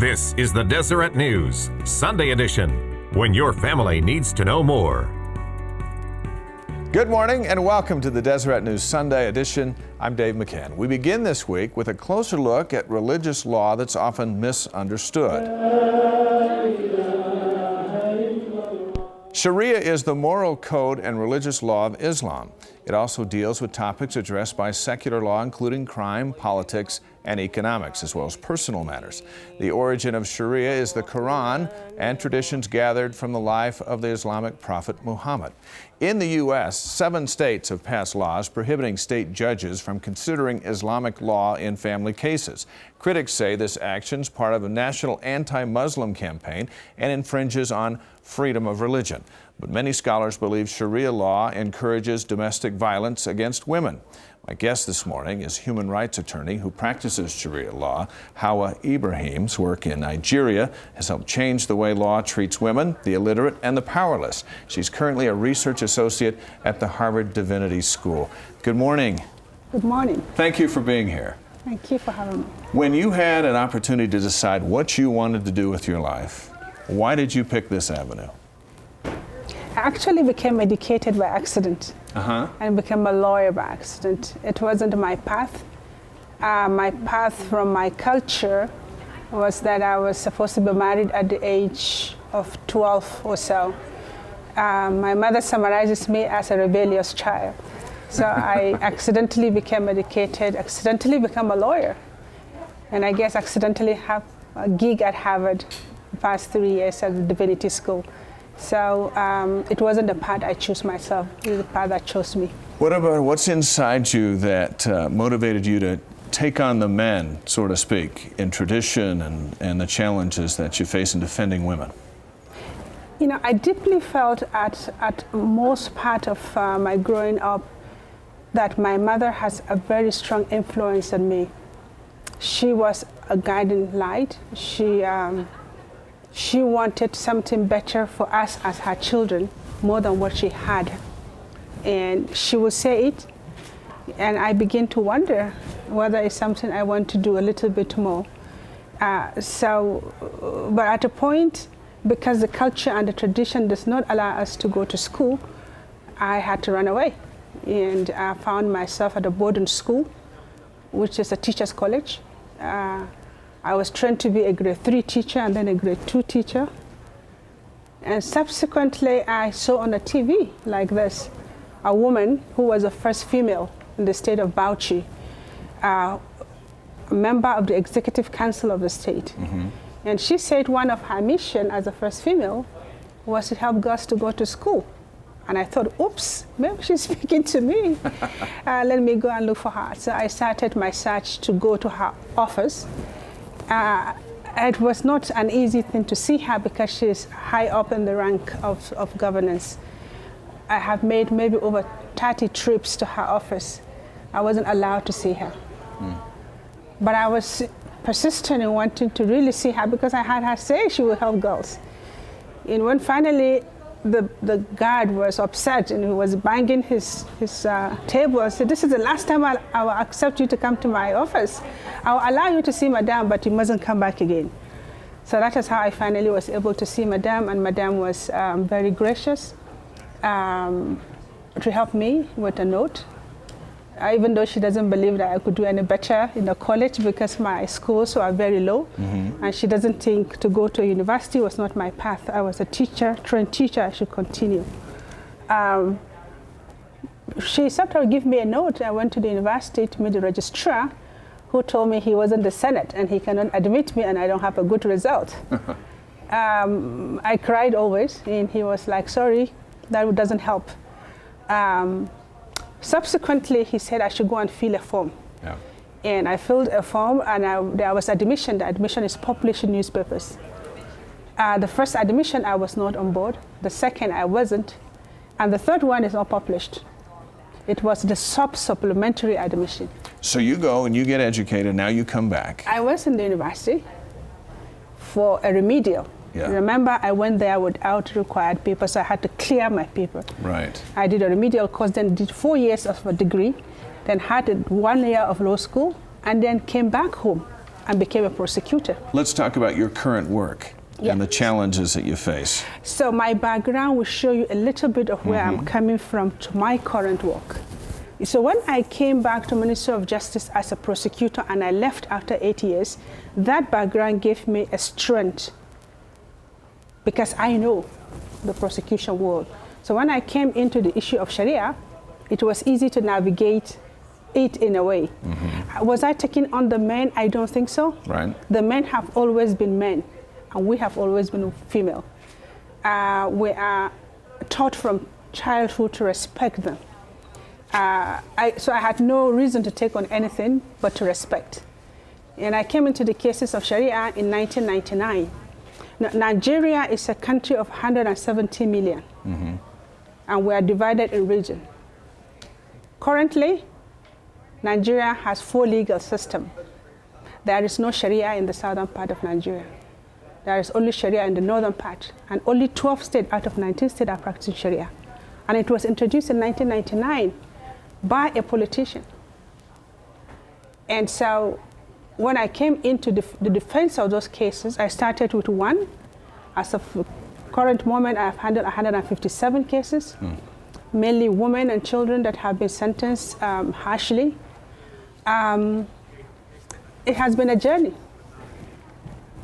This is the Deseret News Sunday Edition, when your family needs to know more. Good morning and welcome to the Deseret News Sunday Edition. I'm Dave McCann. We begin this week with a closer look at religious law that's often misunderstood. Sharia is the moral code and religious law of Islam. It also deals with topics addressed by secular law, including crime, politics, and economics, as well as personal matters. The origin of Sharia is the Quran and traditions gathered from the life of the Islamic prophet Muhammad. In the U.S., 7 states have passed laws prohibiting state judges from considering Islamic law in family cases. Critics say this action is part of a national anti-Muslim campaign and infringes on freedom of religion. But many scholars believe Sharia law encourages domestic violence against women. My guest this morning is human rights attorney who practices Sharia law. Hawa Ibrahim's work in Nigeria has helped change the way law treats women, the illiterate, and the powerless. She's currently a research associate at the Harvard Divinity School. Good morning. Good morning. Thank you for being here. Thank you for having me. When you had an opportunity to decide what you wanted to do with your life, why did you pick this avenue? I actually became educated by accident and became a lawyer by accident. It wasn't my path. My path from my culture was that I was supposed to be married at the age of 12 or so. My mother summarizes me as a rebellious child. So I accidentally became educated, accidentally became a lawyer. And I guess accidentally have a gig at Harvard the past 3 years at the Divinity School. So it wasn't the path I chose myself, it was the path that chose me. What about what's inside you that motivated you to take on the men, so to speak, in tradition and the challenges that you face in defending women? You know, I deeply felt at most part of my growing up that my mother has a very strong influence on me. She was a guiding light. She wanted something better for us as her children, more than what she had. And she would say it, and I begin to wonder whether it's something I want to do a little bit more. But at a point, because the culture and the tradition does not allow us to go to school, I had to run away. And I found myself at a boarding school, which is a teacher's college. I was trained to be a grade 3 teacher and then a grade 2 teacher. And subsequently, I saw on the TV like this, a woman who was the first female in the state of Bauchi, a member of the executive council of the state. And she said one of her mission as the first female was to help girls to go to school. And I thought, oops, maybe she's speaking to me. Let me go and look for her. So I started my search to go to her office. It was not an easy thing to see her because she's high up in the rank of governance. I have made maybe over 30 trips to her office. I wasn't allowed to see her. But I was persistent in wanting to really see her because I had her say she would help girls. And when finally the guard was upset and he was banging his table, I said, this is the last time I will accept you to come to my office. I will allow you to see Madame, but you mustn't come back again. So that is how I finally was able to see Madame, and Madame was very gracious to help me with a note. Even though she doesn't believe that I could do any better in the college because my scores were very low, and she doesn't think to go to a university was not my path. I was a teacher, trained teacher, I should continue. She somehow gave me a note. I went to the university to meet the registrar, who told me he was in the Senate and he cannot admit me and I don't have a good result. I cried always, and he was like, sorry, that doesn't help. Subsequently, he said I should go and fill a form. And I filled a form, and there was admission. The admission is published in newspapers. The first admission, I was not on board. The second, I wasn't. And the third one is not published. It was the supplementary admission. So you go and you get educated, now you come back. I was in the university for a remedial. Remember, I went there without required papers, so I had to clear my paper. Right. I did a remedial course, then did 4 years of a degree, then had 1 year of law school, and then came back home. and became a prosecutor. Let's talk about your current work and the challenges that you face. So my background will show you a little bit of where I'm coming from to my current work. So when I came back to Ministry of Justice as a prosecutor and I left after 8 years, that background gave me a strength because I know the prosecution world. So when I came into the issue of Sharia, it was easy to navigate it in a way. Was I taking on the men? I don't think so. Right. The men have always been men, and we have always been female. We are taught from childhood to respect them. So I had no reason to take on anything but to respect. And I came into the cases of Sharia in 1999. Now, Nigeria is a country of 170 million, and we are divided in region. Currently, Nigeria has 4 legal systems. There is no Sharia in the southern part of Nigeria. There is only Sharia in the northern part, and only 12 states out of 19 states are practicing Sharia. And it was introduced in 1999 by a politician. And so when I came into the defense of those cases, I started with one. As of the current moment, I have handled 157 cases, mainly women and children that have been sentenced harshly. It has been a journey.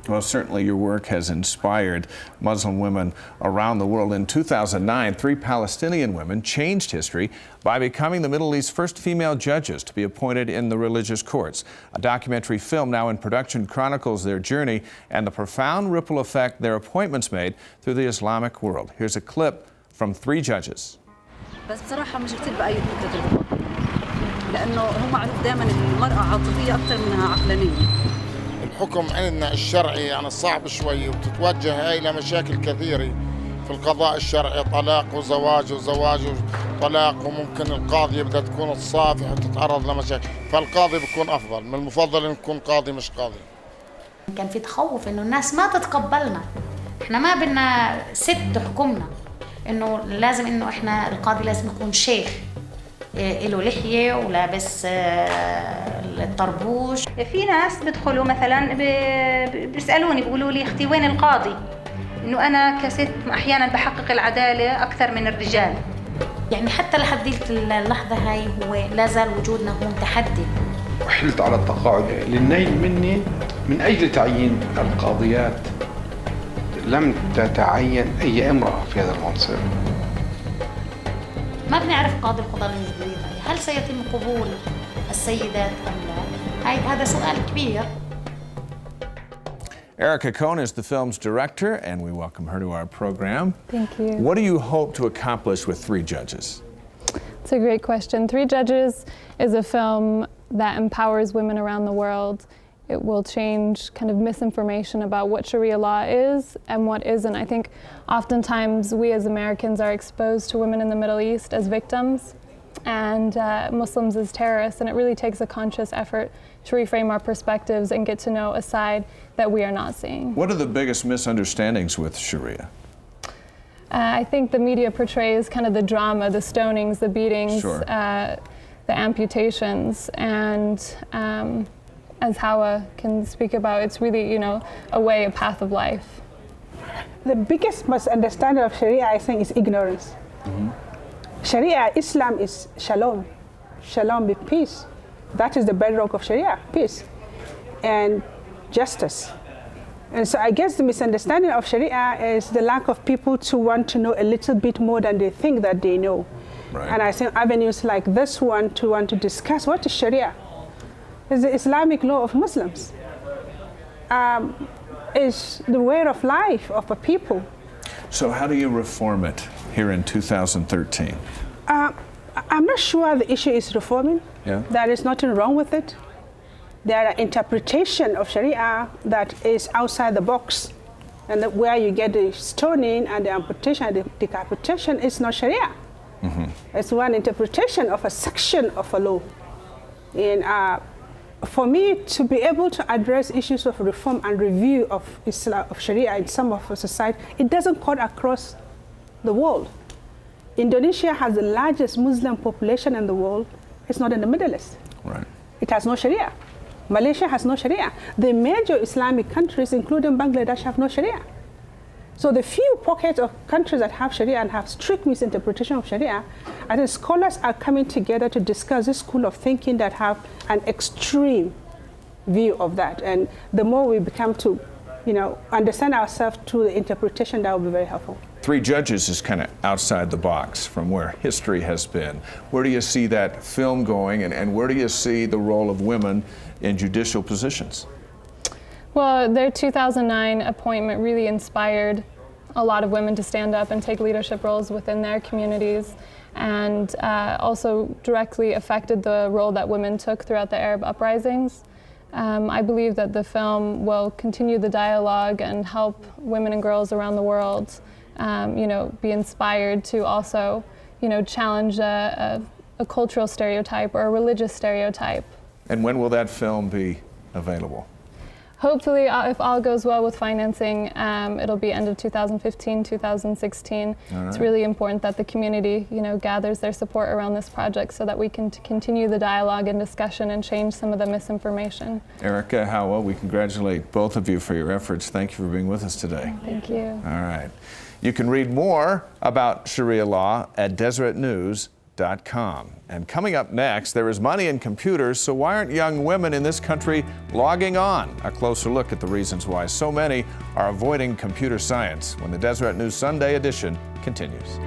Well, certainly your work has inspired Muslim women around the world. In 2009, 3 Palestinian women changed history by becoming the Middle East's first female judges to be appointed in the religious courts. A documentary film now in production chronicles their journey and the profound ripple effect their appointments made through the Islamic world. Here's a clip from 3 judges. بس بصراحة مش كتير بأيد فكرة الرفض لأنه هو معروف دائما المرأة عاطفية أكثر منها عقلانية. الحكم عندنا الشرعي يعني صعب شوي وتتوجه هاي إلى مشاكل كثيرة في القضاء الشرعي، طلاق وزواج وطلاق، وممكن القاضي بدها تكون تصافح وتتعرض لمشاكل، فالقاضي بيكون أفضل. من المفضل إن يكون قاضي مش قاضي. كان في تخوف إنه الناس ما تتقبلنا، إحنا ما بدنا ست تحكمنا، إنه لازم إنه إحنا القاضي لازم يكون شيخ له لحية ولابس الطربوش. في ناس بدخلوا مثلا بيسألوني بيقولوا لي اختي وين القاضي؟ إنه أنا كست أحيانا بحقق العدالة أكثر من الرجال. يعني حتى لحد ديك اللحظة هاي هو لا زال وجودنا هون تحدي. وحلت على التقاعد للنيل مني من أجل تعيين القاضيات. لم تتعين أي امرأة في هذا المنصب. ما بنعرف قاضي القضاء الجديد هل سيتم قبول السيدات أم لا؟ هذا سؤال كبير. Erica Cohn is the film's director, and we welcome her to our program. Thank you. What do you hope to accomplish with 3 judges? It's a great question. 3 Judges is a film that empowers women around the world. It will change kind of misinformation about what Sharia law is and what isn't. I think oftentimes we as Americans are exposed to women in the Middle East as victims and Muslims as terrorists, and it really takes a conscious effort to reframe our perspectives and get to know a side that we are not seeing. What are the biggest misunderstandings with Sharia? I think the media portrays kind of the drama, the stonings, the beatings, the amputations, and as Hawa can speak about, it's really, you know, a way, a path of life. The biggest misunderstanding of Sharia, I think, is ignorance. Sharia, Islam is shalom. Shalom be peace. That is the bedrock of Sharia, peace and justice. And so I guess the misunderstanding of Sharia is the lack of people to want to know a little bit more than they think that they know. Right. And I think avenues like this one to want to discuss what is Sharia. It's the Islamic law of Muslims. It's the way of life of a people. So how do you reform it here in 2013? I'm not sure the issue is reforming. Yeah. There is nothing wrong with it. There are interpretation of Sharia that is outside the box, and where you get the stoning and the amputation, the decapitation is not Sharia. It's one interpretation of a section of a law. And for me to be able to address issues of reform and review of Islam, of Sharia in some of our society, it doesn't cut across the world. Indonesia has the largest Muslim population in the world. It's not in the Middle East. Right. It has no Sharia. Malaysia has no Sharia. The major Islamic countries, including Bangladesh, have no Sharia. So the few pockets of countries that have Sharia and have strict misinterpretation of Sharia, I think scholars are coming together to discuss this school of thinking that have an extreme view of that. And the more we become to, understand ourselves through the interpretation, that will be very helpful. 3 Judges is kind of outside the box from where history has been. Where do you see that film going, and where do you see the role of women in judicial positions? Well, their 2009 appointment really inspired a lot of women to stand up and take leadership roles within their communities, and also directly affected the role that women took throughout the Arab uprisings. I believe that the film will continue the dialogue and help women and girls around the world, be inspired to also, challenge a cultural stereotype or a religious stereotype. And when will that film be available? Hopefully, if all goes well with financing, it'll be end of 2015, 2016. Right. It's really important that the community, gathers their support around this project so that we can continue the dialogue and discussion and change some of the misinformation. Erica, Hawa, we congratulate both of you for your efforts. Thank you for being with us today. Thank you. All right. You can read more about Sharia law at DeseretNews.com. And coming up next, there is money in computers, so why aren't young women in this country logging on? A closer look at the reasons why so many are avoiding computer science when the Deseret News Sunday Edition continues.